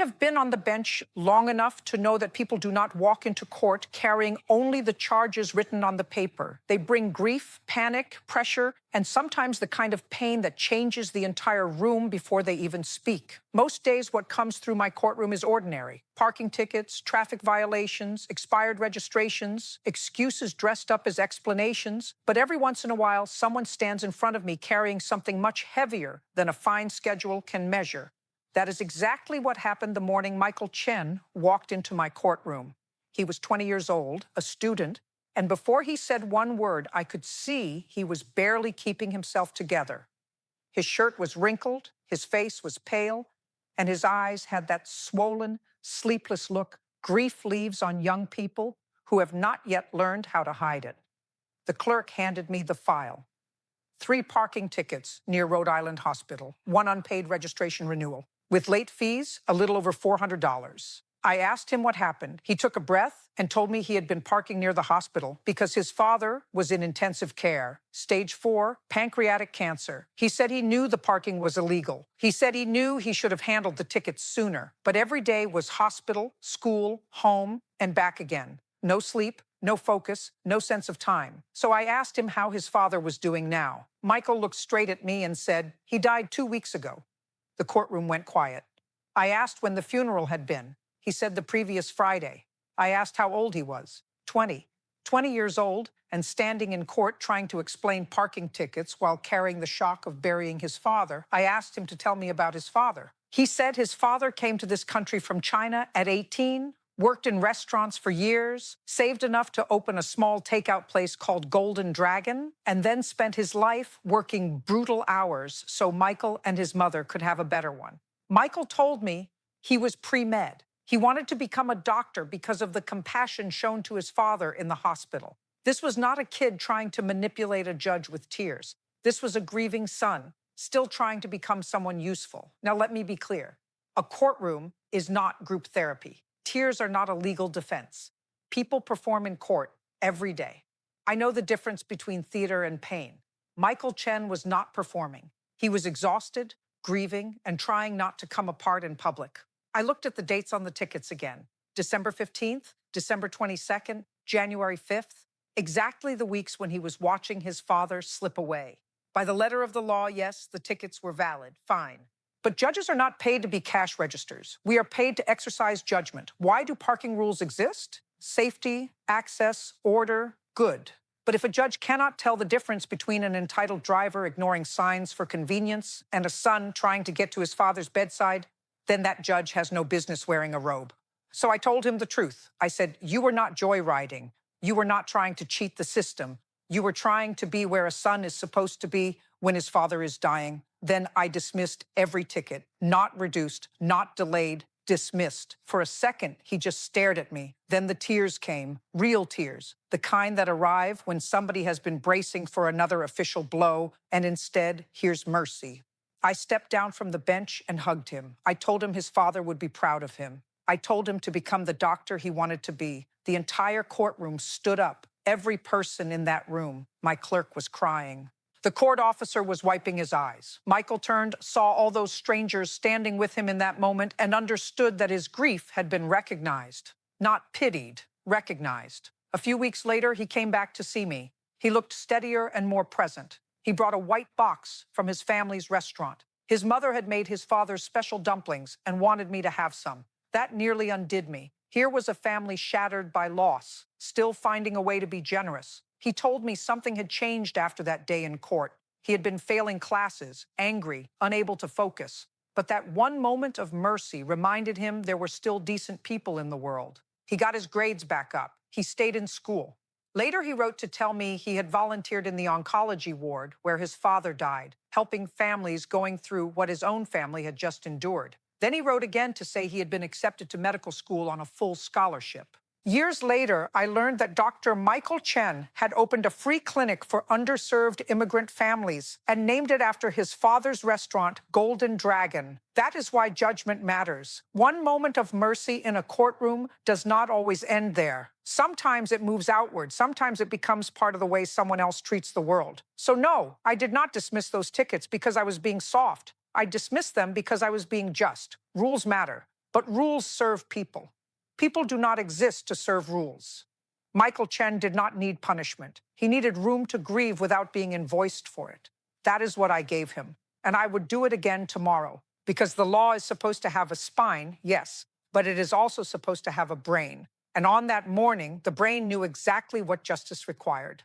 have been on the bench long enough to know that people do not walk into court carrying only the charges written on the paper. They bring grief, panic, pressure, and sometimes the kind of pain that changes the entire room before they even speak. Most days, what comes through my courtroom is ordinary. Parking tickets, traffic violations, expired registrations, excuses dressed up as explanations. But every once in a while, someone stands in front of me carrying something much heavier than a fine schedule can measure. That is exactly what happened the morning Michael Chen walked into my courtroom. He was 20 years old, a student, and before he said one word, I could see he was barely keeping himself together. His shirt was wrinkled, his face was pale, and his eyes had that swollen, sleepless look grief leaves on young people who have not yet learned how to hide it. The clerk handed me the file. 3 parking tickets near Rhode Island Hospital, 1 unpaid registration renewal. With late fees, a little over $400. I asked him what happened. He took a breath and told me he had been parking near the hospital because his father was in intensive care, stage 4, pancreatic cancer. He said he knew the parking was illegal. He said he knew he should have handled the tickets sooner. But every day was hospital, school, home, and back again. No sleep, no focus, no sense of time. So I asked him how his father was doing now. Michael looked straight at me and said, "He died 2 weeks ago." The courtroom went quiet. I asked when the funeral had been. He said the previous Friday. I asked how old he was. 20. 20 years old and standing in court trying to explain parking tickets while carrying the shock of burying his father. I asked him to tell me about his father. He said his father came to this country from China at 18, worked in restaurants for years, saved enough to open a small takeout place called Golden Dragon, and then spent his life working brutal hours so Michael and his mother could have a better one. Michael told me he was pre-med. He wanted to become a doctor because of the compassion shown to his father in the hospital. This was not a kid trying to manipulate a judge with tears. This was a grieving son, still trying to become someone useful. Now, let me be clear. A courtroom is not group therapy. Tears are not a legal defense. People perform in court every day. I know the difference between theater and pain. Michael Chen was not performing. He was exhausted, grieving, and trying not to come apart in public. I looked at the dates on the tickets again. December 15th, December 22nd, January 5th, exactly the weeks when he was watching his father slip away. By the letter of the law, yes, the tickets were valid, fine. But judges are not paid to be cash registers. We are paid to exercise judgment. Why do parking rules exist? Safety, access, order, good. But if a judge cannot tell the difference between an entitled driver ignoring signs for convenience and a son trying to get to his father's bedside, then that judge has no business wearing a robe. So I told him the truth. I said, "You were not joyriding. You were not trying to cheat the system. You were trying to be where a son is supposed to be when his father is dying." Then I dismissed every ticket, not reduced, not delayed, dismissed. For a second, he just stared at me. Then the tears came, real tears, the kind that arrive when somebody has been bracing for another official blow, and instead, here's mercy. I stepped down from the bench and hugged him. I told him his father would be proud of him. I told him to become the doctor he wanted to be. The entire courtroom stood up. Every person in that room. My clerk was crying. The court officer was wiping his eyes. Michael turned, saw all those strangers standing with him in that moment, and understood that his grief had been recognized. Not pitied, recognized. A few weeks later, he came back to see me. He looked steadier and more present. He brought a white box from his family's restaurant. His mother had made his father's special dumplings and wanted me to have some. That nearly undid me. Here was a family shattered by loss, still finding a way to be generous. He told me something had changed after that day in court. He had been failing classes, angry, unable to focus. But that one moment of mercy reminded him there were still decent people in the world. He got his grades back up. He stayed in school. Later, he wrote to tell me he had volunteered in the oncology ward where his father died, helping families going through what his own family had just endured. Then he wrote again to say he had been accepted to medical school on a full scholarship. Years later, I learned that Dr. Michael Chen had opened a free clinic for underserved immigrant families and named it after his father's restaurant, Golden Dragon. That is why judgment matters. One moment of mercy in a courtroom does not always end there. Sometimes it moves outward. Sometimes it becomes part of the way someone else treats the world. So no, I did not dismiss those tickets because I was being soft. I dismissed them because I was being just. Rules matter. But rules serve people. People do not exist to serve rules. Michael Chen did not need punishment. He needed room to grieve without being invoiced for it. That is what I gave him. And I would do it again tomorrow, because the law is supposed to have a spine, yes, but it is also supposed to have a brain. And on that morning, the brain knew exactly what justice required.